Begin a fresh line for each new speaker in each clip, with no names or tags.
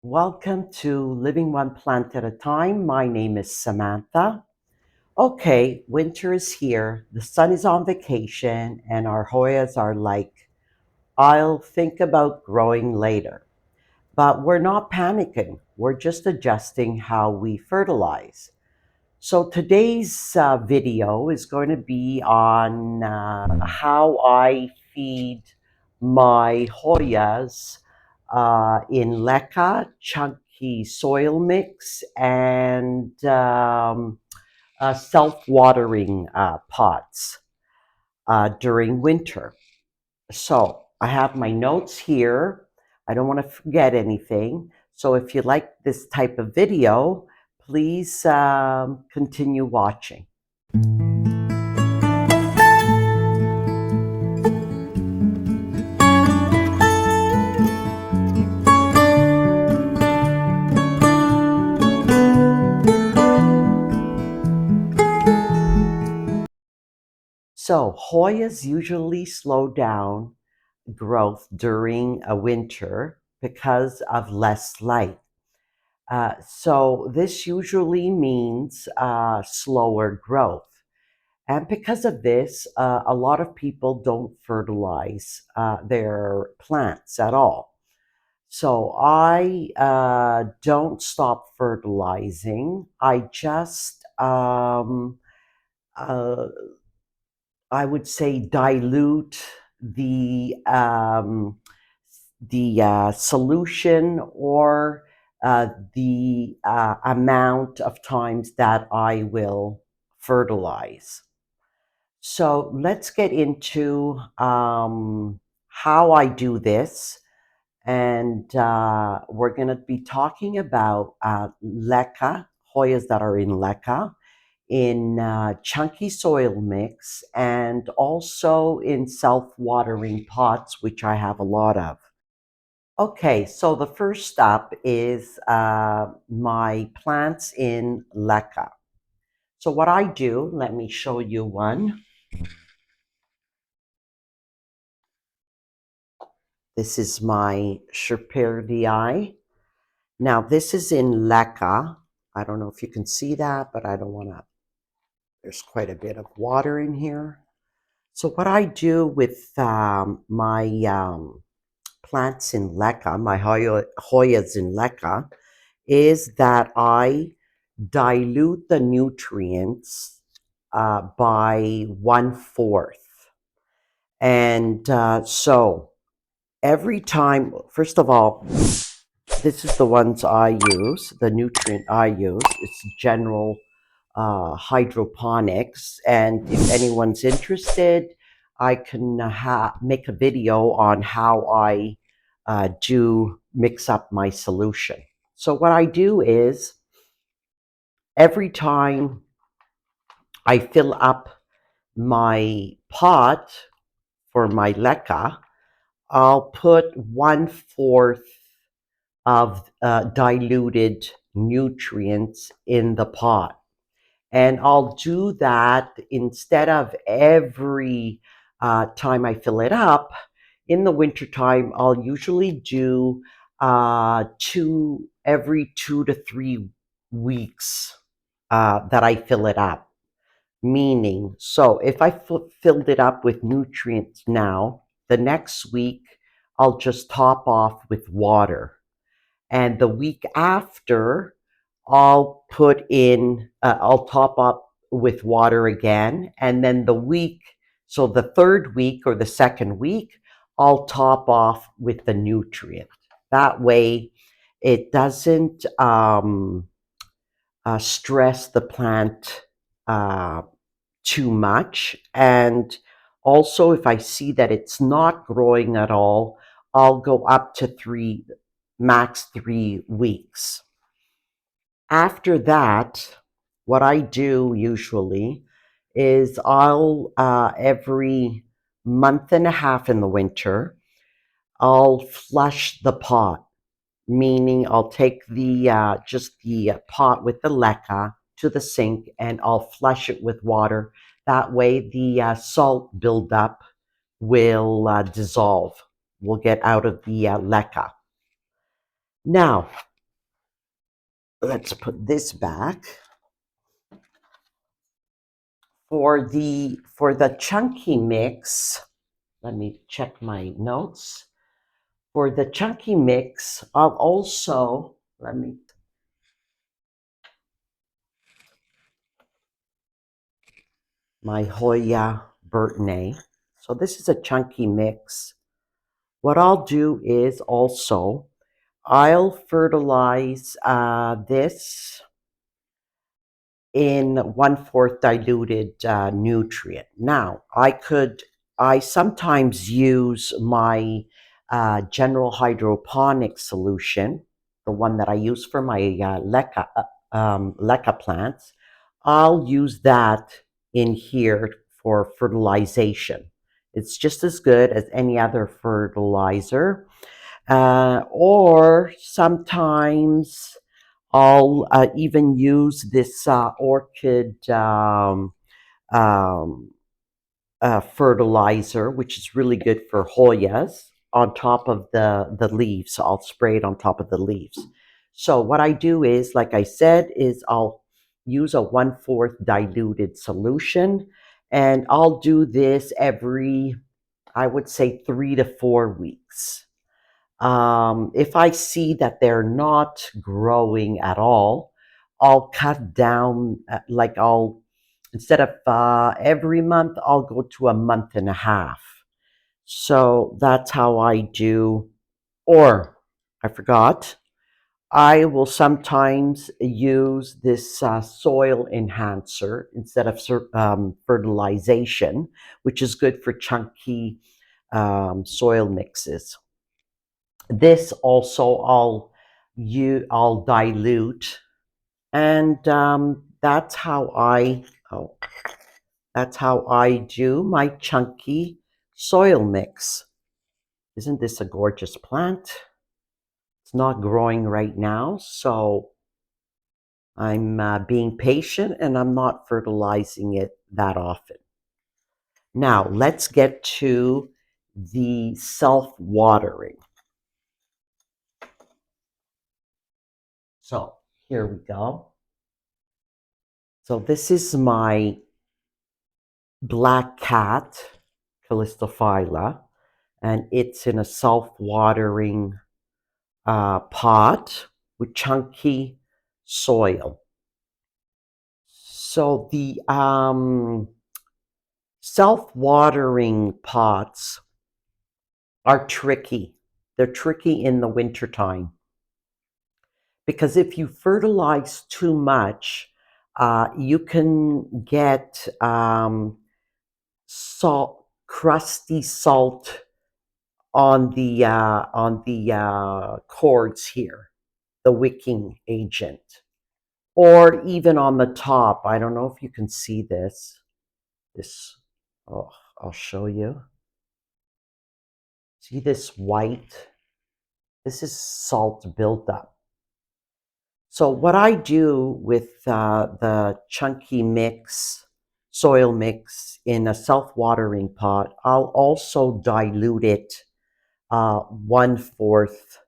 Welcome to Living One Plant at a Time. My name is Samantha. Okay, winter is here. The sun is on vacation, and our Hoyas are like, I'll think about growing later. But we're not panicking, we're just adjusting how we fertilize. So today's video is going to be on how I feed my Hoyas in LECA, chunky soil mix, and self-watering pots during winter. So I have my notes here. I don't want to forget anything. So if you like this type of video, please continue watching. So Hoyas usually slow down growth during a winter because of less light. So this usually means slower growth. And because of this, a lot of people don't fertilize their plants at all. So I don't stop fertilizing. I just, uh, I would say, dilute the solution or the amount of times that I will fertilize. So let's get into how I do this. And we're going to be talking about LECA, Hoyas that are in LECA, in chunky soil mix, and also in self-watering pots, which I have a lot of. Okay, so the first step is my plants in LECA. So what I do, let me show you one. This is my Shirpirdii. Now this is in LECA. I don't know if you can see that, but I don't want to, there's quite a bit of water in here. So what I do with my plants in LECA, my Hoyas in LECA, is that I dilute the nutrients by 1/4. And so every time, first of all, this is the ones I use, the nutrient I use. It's general hydroponics. And if anyone's interested, I can make a video on how I do mix up my solution. So what I do is every time I fill up my pot for my LECA, I'll put 1/4 of diluted nutrients in the pot. And I'll do that instead of every time I fill it up. In the wintertime, I'll usually do every 2 to 3 weeks that I fill it up. Meaning, so if I filled it up with nutrients now, the next week I'll just top off with water. And the week after, I'll I'll top up with water again. And then so the third week or the second week, I'll top off with the nutrient. That way, it doesn't stress the plant too much. And also, if I see that it's not growing at all, I'll go up to max 3 weeks. After that, what I do usually is I'll every month and a half in the winter, I'll flush the pot, meaning I'll take the just the pot with the LECA to the sink and I'll flush it with water. That way the salt buildup will dissolve, will get out of the LECA. Now, let's put this back. For the chunky mix, let me check my notes. For the chunky mix, I'll also, my Hoya Burtney. So this is a chunky mix. What I'll do is also, I'll fertilize this in 1/4 diluted nutrient. Now, I sometimes use my general hydroponic solution, the one that I use for my LECA plants. I'll use that in here for fertilization. It's just as good as any other fertilizer. Or sometimes I'll even use this orchid um, fertilizer, which is really good for Hoyas, on top of the leaves. So I'll spray it on top of the leaves. So what I do is, like I said, is I'll use a 1/4 diluted solution, and I'll do this every, I would say, 3 to 4 weeks. If I see that they're not growing at all, I'll cut down, instead of every month, I'll go to a month and a half. So that's how I do. Or, I forgot, I will sometimes use this soil enhancer instead of fertilization, which is good for chunky soil mixes. This also I'll dilute, and that's how I do my chunky soil mix. Isn't this a gorgeous plant? It's not growing right now, so I'm being patient and I'm not fertilizing it that often. Now let's get to the self-watering. So here we go. So this is my black cat, Calistophylla, and it's in a self-watering pot with chunky soil. So the self-watering pots are tricky. They're tricky in the wintertime because if you fertilize too much, you can get crusty salt on the cords here, the wicking agent, or even on the top. I don't know if you can see this. Oh, I'll show you. See this white? This is salt buildup. So what I do with the chunky mix, soil mix in a self-watering pot, I'll also dilute it 1/4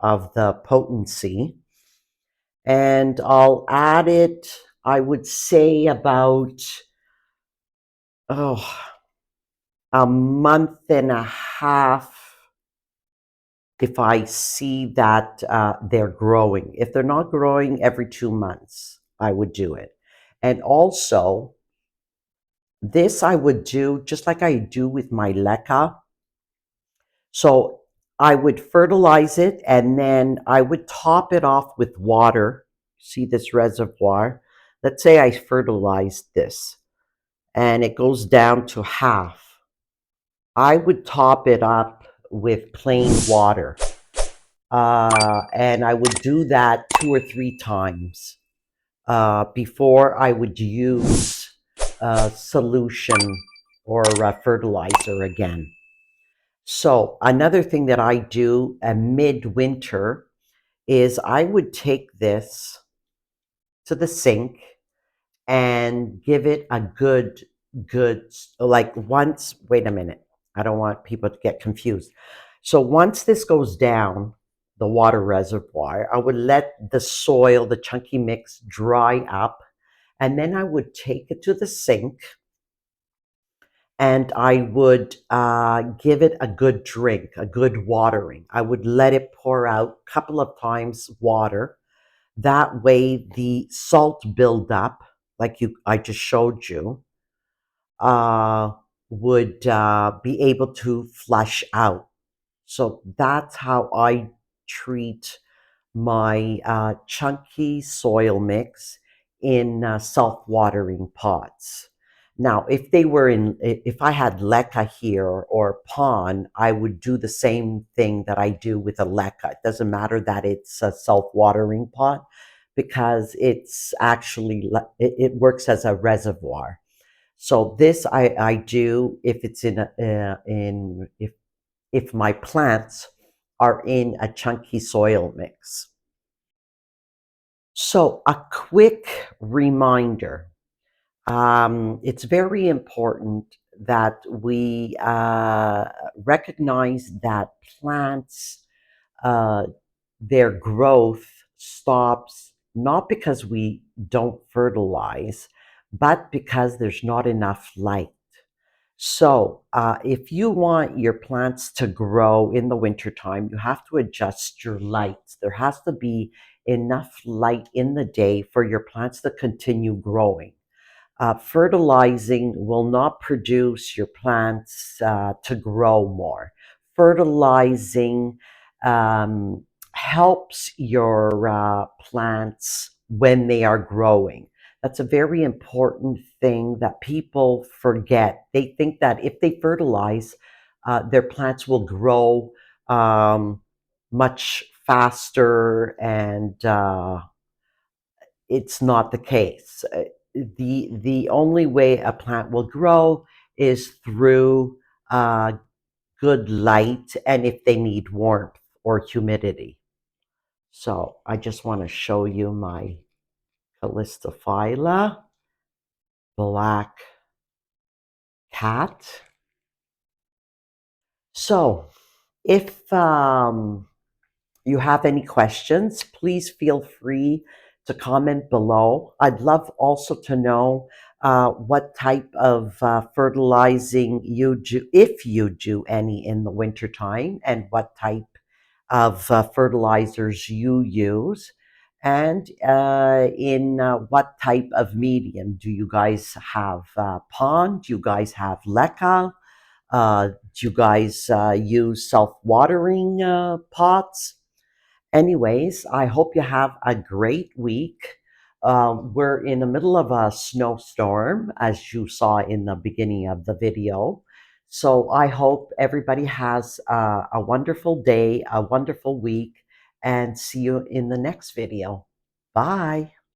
of the potency, and I'll add it, I would say, about a month and a half if I see that they're growing. If they're not growing, every 2 months, I would do it. And also, this I would do just like I do with my LECA. So I would fertilize it and then I would top it off with water. See this reservoir? Let's say I fertilized this and it goes down to half. I would top it up with plain water. And I would do that 2 or 3 times before I would use a solution or a fertilizer again. So another thing that I do midwinter is I would take this to the sink and give it a good, like once, wait a minute. I don't want people to get confused. So once this goes down, the water reservoir. I would let the soil, the chunky mix, dry up, and then I would take it to the sink and I would give it a good drink, a good watering. I would let it pour out a couple of times water. That way, the salt buildup, like I just showed you, uh, would be able to flush out. So that's how I treat my chunky soil mix in self-watering pots. Now, if I had LECA here or pond, I would do the same thing that I do with a LECA. It doesn't matter that it's a self-watering pot because it's actually, it works as a reservoir. So this I do if it's if my plants are in a chunky soil mix. So a quick reminder, it's very important that we recognize that plants, uh, their growth stops not because we don't fertilize, but because there's not enough light. So, if you want your plants to grow in the wintertime, you have to adjust your lights. There has to be enough light in the day for your plants to continue growing. Fertilizing will not produce your plants to grow more. Fertilizing um, helps your plants when they are growing. That's a very important thing that people forget. They think that if they fertilize, their plants will grow much faster, and it's not the case. The only way a plant will grow is through uh, good light and if they need warmth or humidity. So I just want to show you my Calistophylla black cat. So if you have any questions, please feel free to comment below. I'd love also to know what type of fertilizing you do, if you do any in the wintertime, and what type of fertilizers you use, and in what type of medium. Do you guys have pond? Do you guys have LECA? Do you guys use self-watering pots? Anyways, I hope you have a great week. We're in the middle of a snowstorm, as you saw in the beginning of the video. So I hope everybody has a wonderful day, a wonderful week, and see you in the next video. Bye.